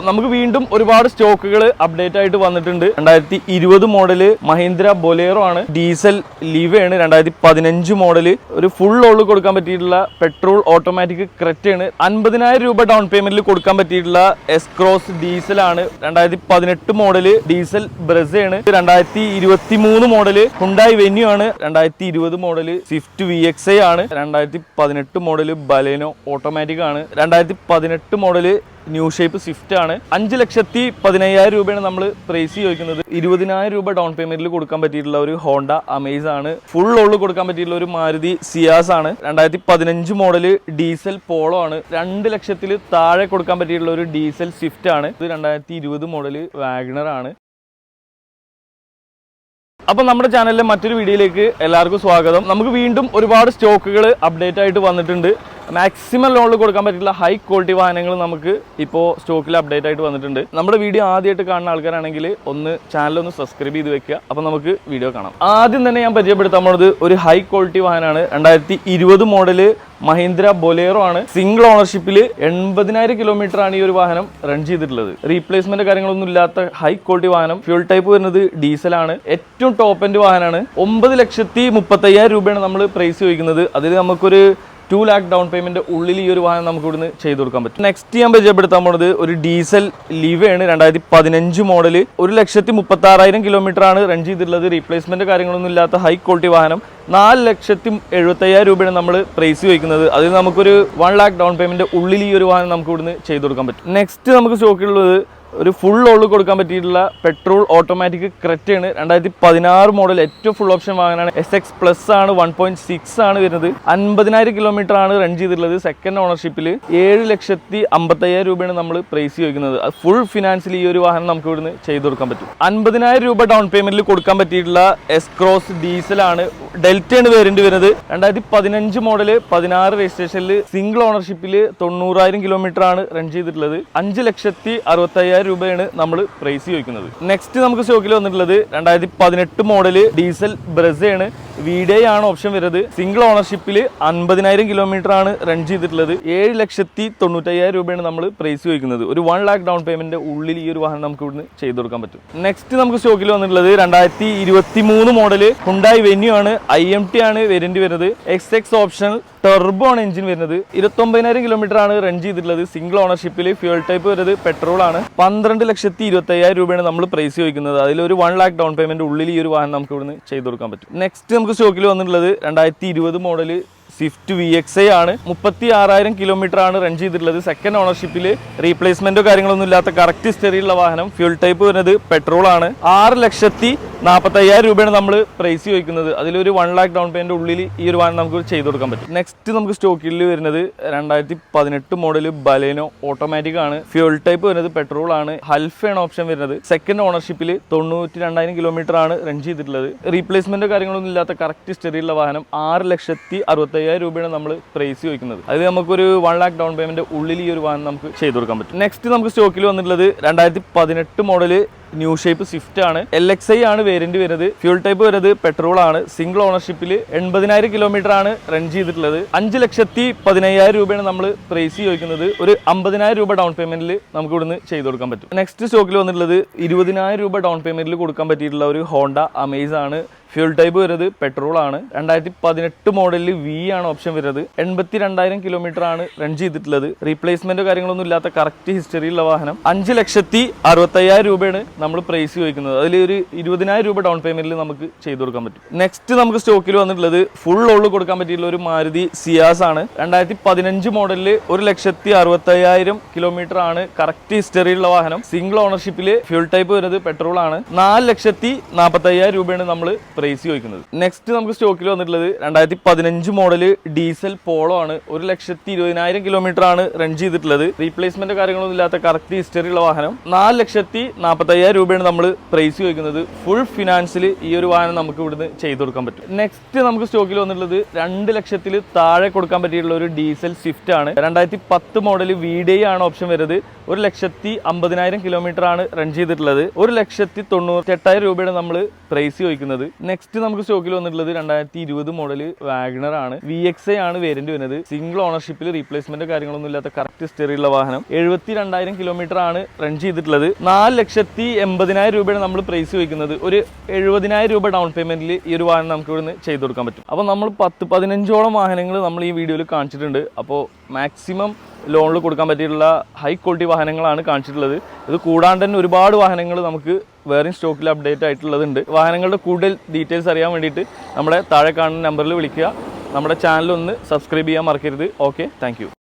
നമുക്ക് വീണ്ടും ഒരുപാട് സ്റ്റോക്കുകൾ അപ്ഡേറ്റ് ആയിട്ട് വന്നിട്ടുണ്ട്. 2020 മോഡല് മഹീന്ദ്ര ബൊലേറോ ആണ്, ഡീസൽ ലീവയാണ്. 2015 മോഡല് ഒരു ഫുൾ ലോഡ് കൊടുക്കാൻ പറ്റിയിട്ടുള്ള പെട്രോൾ ഓട്ടോമാറ്റിക് ക്രെറ്റയാണ്. 50,000 രൂപ ഡൗൺ പേയ്മെന്റിൽ കൊടുക്കാൻ പറ്റിയിട്ടുള്ള എസ് ക്രോസ് ഡീസൽ ആണ്. 2018 മോഡല് ഡീസൽ ബ്രസയാണ്. 2023 മോഡല് ഹുണ്ടായി വെന്യൂ ആണ്. 2020 മോഡല് സ്വിഫ്റ്റ് VXi ആണ്. 2018 മോഡല് ബലേനോ ഓട്ടോമാറ്റിക് ആണ്. 2018 മോഡല് ന്യൂ ഷേപ്പ് സ്വിഫ്റ്റ് ആണ്. 5,15,000 രൂപയാണ് നമ്മൾ പ്രൈസ് ചോദിക്കുന്നത്. 20,000 രൂപ ഡൗൺ പേയ്മെന്റിൽ കൊടുക്കാൻ പറ്റിയിട്ടുള്ള ഒരു ഹോണ്ട അമേസ് ആണ്. ഫുൾ ലോഡ് കൊടുക്കാൻ പറ്റിയിട്ടുള്ള ഒരു മാരുതി സിയാസ് ആണ്. 2015 മോഡല് ഡീസൽ പോളോ ആണ്. 2 ലക്ഷത്തിൽ താഴെ കൊടുക്കാൻ പറ്റിയിട്ടുള്ള ഒരു ഡീസൽ സ്വിഫ്റ്റ് ആണ്. ഇത് 2020 മോഡല് വാഗണർ ആണ്. അപ്പോൾ നമ്മുടെ ചാനലിലെ മറ്റൊരു വീഡിയോയിലേക്ക് എല്ലാവർക്കും സ്വാഗതം. നമുക്ക് വീണ്ടും ഒരുപാട് സ്റ്റോക്കുകൾ അപ്ഡേറ്റ് ആയിട്ട് വന്നിട്ടുണ്ട്. മാക്സിമം ലോണിൽ കൊടുക്കാൻ പറ്റിയുള്ള ഹൈ ക്വാളിറ്റി വാഹനങ്ങൾ നമുക്ക് ഇപ്പോൾ സ്റ്റോക്കിൽ അപ്ഡേറ്റ് ആയിട്ട് വന്നിട്ടുണ്ട്. നമ്മുടെ വീഡിയോ ആദ്യമായിട്ട് കാണുന്ന ആൾക്കാരാണെങ്കിൽ ചാനൽ സബ്സ്ക്രൈബ് ചെയ്ത് വെക്കുക. അപ്പോൾ നമുക്ക് വീഡിയോ കാണാം. ആദ്യം തന്നെ ഞാൻ പരിചയപ്പെടുത്താൻ പോകുന്നത് ഒരു ഹൈ ക്വാളിറ്റി വാഹനമാണ്. 2020 മോഡല് മഹീന്ദ്ര ബൊലേറോ ആണ്. സിംഗിൾ ഓണർഷിപ്പിൽ 80,000 കിലോമീറ്റർ ആണ് ഈ ഒരു വാഹനം റൺ ചെയ്തിട്ടുള്ളത്. റീപ്ലേസ്മെന്റ് കാര്യങ്ങളൊന്നും ഇല്ലാത്ത ഹൈ ക്വാളിറ്റി വാഹനം. ഫ്യൂൾ ടൈപ്പ് വരുന്നത് ഡീസൽ ആണ്. ഏറ്റവും ടോപ്പ് എൻഡ് വാഹനമാണ്. 9,35,000 രൂപയാണ് നമ്മൾ പ്രൈസ് ചോദിക്കുന്നത്. അതിൽ നമുക്കൊരു 2 lakh ഡൗൺ പേയ്മെന്റ് ഉള്ളിൽ ഈ ഒരു വാഹനം നമുക്ക് ഇവിടുന്ന് ചെയ്ത് കൊടുക്കാൻ പറ്റും. നെക്സ്റ്റ് ഞാൻ പരിചയപ്പെടുത്താൻ പോകുന്നത് ഒരു ഡീസൽ ലീവയാണ്. 2015 മോഡല് 1,36,000 കിലോമീറ്റർ ആണ് റൺ ചെയ്തിട്ടുള്ളത്. റീപ്ലേസ്മെന്റ് കാര്യങ്ങളൊന്നും ഇല്ലാത്ത ഹൈ ക്വാളിറ്റി വാഹനം. 4,75,000 രൂപയാണ് നമ്മൾ പ്രൈസ് ചോദിക്കുന്നത്. അതിൽ നമുക്കൊരു 1 lakh ഡൗൺ പേയ്മെന്റ് ഉള്ളിൽ ഈ ഒരു വാഹനം നമുക്ക് ഇവിടുന്ന് ചെയ്ത് കൊടുക്കാൻ പറ്റും. നെക്സ്റ്റ് നമുക്ക് സ്റ്റോക്കിലുള്ളത് ഒരു ഫുൾ ലോഡ് കൊടുക്കാൻ പറ്റിയിട്ടുള്ള പെട്രോൾ ഓട്ടോമാറ്റിക് ക്രെറ്റയാണ്. 2016 മോഡൽ ഏറ്റവും ഫുൾ ഓപ്ഷൻ വാഹനമാണ്. SX പ്ലസ് ആണ്. 1.6 ആണ് വരുന്നത്. 50,000 കിലോമീറ്റർ ആണ് റൺ ചെയ്തിട്ടുള്ളത്. സെക്കൻഡ് ഓണർഷിപ്പിൽ 7,55,000 രൂപയാണ് നമ്മൾ പ്രൈസ് ചോദിക്കുന്നത്. ഫുൾ ഫിനാൻസിൽ ഈ ഒരു വാഹനം നമുക്ക് ഇവിടുന്ന് ചെയ്ത് കൊടുക്കാൻ പറ്റും. 50,000 രൂപ ഡൗൺ പേയ്മെന്റിൽ കൊടുക്കാൻ പറ്റിയിട്ടുള്ള എസ് ക്രോസ് ഡീസൽ ആണ്. ഡെൽറ്റയാണ് വേരിയന്റ് വരുന്നത്. 2015 മോഡല് 16 രജിസ്ട്രേഷനിൽ സിംഗിൾ ഓണർഷിപ്പിൽ 90,000 കിലോമീറ്റർ ആണ് റൺ ചെയ്തിട്ടുള്ളത്. 5,65,000 രൂപയാണ് നമ്മൾ പ്രൈസ് ചോദിക്കുന്നത്. നെക്സ്റ്റ് നമുക്ക് സ്റ്റോക്കിൽ വന്നിട്ടുള്ളത് 2018 മോഡല് ഡീസൽ ബ്രസയാണ്. VDI ആണ് ഓപ്ഷൻ വരുന്നത്. സിംഗിൾ ഓണർഷിപ്പിൽ 50,000 കിലോമീറ്റർ ആണ് റൺ ചെയ്തിട്ടുള്ളത്. 7,95,000 രൂപയാണ് നമ്മൾ പ്രൈസ് ചോദിക്കുന്നത്. ഒരു 1 lakh ഡൗൺ പേയ്മെന്റ് ഉള്ളിൽ ഈ ഒരു വാഹനം നമുക്ക് ഇവിടുന്ന് ചെയ്ത് കൊടുക്കാൻ പറ്റും. നെക്സ്റ്റ് നമുക്ക് സ്റ്റോക്കിൽ വന്നിട്ടുള്ളത് 2023 മോഡല് ഹുണ്ടായി വെന്യൂ ആണ്. IMT ആണ് വേരിയന്റ് വരുന്നത്. XX ഓപ്ഷൻ ടെർബോ ആണ് എഞ്ചിൻ വരുന്നത്. 29,000 കിലോമീറ്റർ ആണ് റൺ ചെയ്തിട്ടുള്ളത്. സിംഗിൾ ഓണർഷിപ്പിൽ ഫ്യൂൽ ടൈപ്പ് വരുന്നത് പെട്രോൾ ആണ്. 12,25,000 രൂപയാണ് നമ്മൾ പ്രൈസ് ചോദിക്കുന്നത്. അതിലൊരു 1 lakh ഡൗൺ പേയ്മെന്റ് ഉള്ളിൽ ഈ ഒരു വാഹനം നമുക്ക് ഇവിടുന്ന് ചെയ്ത് കൊടുക്കാൻ പറ്റും. നെക്സ്റ്റ് നമുക്ക് സ്റ്റോക്കിൽ വന്നിട്ടുള്ളത് 2020 മോഡല് സ്വിഫ്റ്റ് VXi ആണ്. 36,000 കിലോമീറ്റർ ആണ് റൺ ചെയ്തിട്ടുള്ളത്. സെക്കൻഡ് ഓണർഷിപ്പിൽ റീപ്ലേസ്മെന്റോ കാര്യങ്ങളൊന്നും ഇല്ലാത്ത കറക്റ്റ് ഹിസ്റ്ററിയുള്ള വാഹനം. ഫ്യൂൽ ടൈപ്പ് വരുന്നത് പെട്രോൾ ആണ്. 6,45,000 രൂപയാണ് നമ്മൾ പ്രൈസ് ചോദിക്കുന്നത്. അതിലൊരു 1 lakh ഡൗൺ പേയ്മെന്റ് ഉള്ളിൽ ഈ ഒരു വാഹനം നമുക്ക് ചെയ്ത് കൊടുക്കാൻ പറ്റും. നെക്സ്റ്റ് നമുക്ക് സ്റ്റോക്കിൽ വരുന്നത് 2018 മോഡല് ബലേനോ ഓട്ടോമാറ്റിക് ആണ്. ഫ്യൂൽ ടൈപ്പ് വരുന്നത് പെട്രോൾ ആണ്. ഹൽഫയാണ് ഓപ്ഷൻ വരുന്നത്. സെക്കൻഡ് ഓണർഷിപ്പിൽ 92,000 കിലോമീറ്റർ ആണ് റൺ ചെയ്തിട്ടുള്ളത്. റീപ്ലേസ്മെന്റോ കാര്യങ്ങളൊന്നും ഇല്ലാത്ത കറക്റ്റ് ഹിസ്റ്ററിയുള്ള വാഹനം. 6,65,000 രൂപയാണ് നമ്മൾ പ്രൈസ് ചോദിക്കുന്നത്. അത് നമുക്കൊരു 1 lakh ഡൗൺ പേയ്മെന്റ് ഉള്ളിൽ ഈ ഒരു വാഹനം നമുക്ക് ചെയ്ത് കൊടുക്കാൻ പറ്റും. നെക്സ്റ്റ് നമുക്ക് സ്റ്റോക്കിൽ വന്നിട്ടുള്ളത് 2018 മോഡല് ന്യൂ ഷേപ്പ് സ്വിഫ്റ്റ് ആണ്. LXi ആണ് വേരിയന്റ് വരുന്നത്. ഫ്യൂൽ ടൈപ്പ് വരുന്നത് പെട്രോൾ ആണ്. സിംഗിൾ ഓണർഷിപ്പിൽ 80,000 കിലോമീറ്റർ ആണ് റൺ ചെയ്തിട്ടുള്ളത്. 5,15,000 രൂപയാണ് നമ്മൾ പ്രൈസ് ചോദിക്കുന്നത്. ഒരു 50,000 രൂപ ഡൗൺ പേയ്മെന്റിൽ നമുക്ക് ഇവിടുന്ന് ചെയ്ത് കൊടുക്കാൻ പറ്റും. നെക്സ്റ്റ് സ്റ്റോക്കിൽ വന്നിട്ടുള്ളത് 20,000 രൂപ ഡൗൺ പേയ്മെന്റിൽ കൊടുക്കാൻ പറ്റിയിട്ടുള്ള ഒരു ഹോണ്ട അമേസ് ആണ്. ഫ്യൂൽ ടൈപ്പ് വരുന്നത് പെട്രോൾ ആണ്. 2018 മോഡലിൽ V ആണ് ഓപ്ഷൻ വരുന്നത്. 82,000 കിലോമീറ്റർ ആണ് റൺ ചെയ്തിട്ടുള്ളത്. റീപ്ലേസ്മെന്റോ കാര്യങ്ങളൊന്നും ഇല്ലാത്ത കറക്റ്റ് ഹിസ്റ്ററിയുള്ള വാഹനം. 5,65,000 രൂപയാണ് നമ്മൾ പ്രൈസ് ചോദിക്കുന്നത്. അതിൽ ഒരു 20,000 രൂപ ഡൗൺ പേയ്മെന്റിൽ നമുക്ക് ചെയ്ത് കൊടുക്കാൻ പറ്റും. നെക്സ്റ്റ് നമുക്ക് സ്റ്റോക്കിൽ വന്നിട്ടുള്ളത് ഫുൾ ലോഡ് കൊടുക്കാൻ പറ്റിയിട്ടുള്ള ഒരു മാരുതി സിയാസ് ആണ്. 2015 മോഡലിൽ 1,60,65,000 കിലോമീറ്റർ ആണ് കറക്റ്റ് ഹിസ്റ്ററിയുള്ള വാഹനം. സിംഗിൾ ഓണർഷിപ്പിൽ ഫ്യൂൽ ടൈപ്പ് വരുന്നത് പെട്രോൾ ആണ്. 4,40,000 രൂപയാണ് നമ്മൾ പ്രൈസ് ചോദിക്കുന്നത്. നെക്സ്റ്റ് നമുക്ക് സ്റ്റോക്കിൽ വന്നിട്ടുള്ളത് 2015 മോഡല് ഡീസൽ പോളോ ആണ്. 1,20,000 കിലോമീറ്റർ ആണ് റൺ ചെയ്തിട്ടുള്ളത്. റീപ്ലേസ്മെന്റ് കാര്യങ്ങളൊന്നും ഇല്ലാത്ത കറക്റ്റ് ഹിസ്റ്ററിയുള്ള വാഹനം. 4,40,000 രൂപയാണ് നമ്മൾ പ്രൈസ് ചോദിക്കുന്നത്. ഫുൾ ഫിനാൻസിൽ ഈ ഒരു വാഹനം നമുക്ക് ഇവിടുന്ന് ചെയ്ത് കൊടുക്കാൻ പറ്റും. നെക്സ്റ്റ് നമുക്ക് സ്റ്റോക്കിൽ വന്നിട്ടുള്ളത് 2 ലക്ഷത്തിൽ താഴെ കൊടുക്കാൻ പറ്റിയിട്ടുള്ള ഒരു ഡീസൽ സ്വിഫ്റ്റ് ആണ്. 2010 മോഡൽ VDI ആണ് ഓപ്ഷൻ വരുന്നത്. 1,50,000 കിലോമീറ്റർ ആണ് റൺ ചെയ്തിട്ടുള്ളത്. 1,98,000 രൂപയാണ് നമ്മൾ പ്രൈസ് ചോദിക്കുന്നത്. നെക്സ്റ്റ് നമുക്ക് സ്റ്റോക്കിൽ വന്നിട്ടുള്ളത് 2020 മോഡൽ വാഗണർ ആണ്. VXI ആണ് വേരിയന്റ് വരുന്നത്. സിംഗിൾ ഓണർഷിപ്പിൽ റീപ്ലേസ്മെന്റ് കാര്യങ്ങളൊന്നും ഇല്ലാത്ത കറക്റ്റ് സ്റ്റെറിയുള്ള വാഹനം. 72,000 കിലോമീറ്റർ ആണ് റൺ ചെയ്തിട്ടുള്ളത്. 4,80,000 രൂപയാണ് നമ്മൾ പ്രൈസ് വയ്ക്കുന്നത്. ഒരു 70,000 രൂപ ഡൗൺ പേയ്മെന്റിൽ ഈ ഒരു വാഹനം നമുക്ക് ഇവിടുന്ന് ചെയ്ത് കൊടുക്കാൻ പറ്റും. അപ്പോൾ നമ്മൾ 10-15ഓളം വാഹനങ്ങൾ നമ്മൾ ഈ വീഡിയോയിൽ കാണിച്ചിട്ടുണ്ട്. അപ്പോൾ മാക്സിമം ലോണിൽ കൊടുക്കാൻ പറ്റിയിട്ടുള്ള ഹൈ ക്വാളിറ്റി വാഹനങ്ങളാണ് കാണിച്ചിട്ടുള്ളത്. ഇത് കൂടാണ്ട് തന്നെ ഒരുപാട് വാഹനങ്ങൾ നമുക്ക് വേറെയും സ്റ്റോക്കിൽ അപ്ഡേറ്റ് ആയിട്ടുള്ളതുണ്ട്. വാഹനങ്ങളുടെ കൂടുതൽ ഡീറ്റെയിൽസ് അറിയാൻ വേണ്ടിയിട്ട് നമ്മുടെ താഴെ കാണുന്ന നമ്പറിൽ വിളിക്കുക. നമ്മുടെ ചാനൽ ഒന്ന് സബ്സ്ക്രൈബ് ചെയ്യാൻ മറക്കരുത്. Okay, thank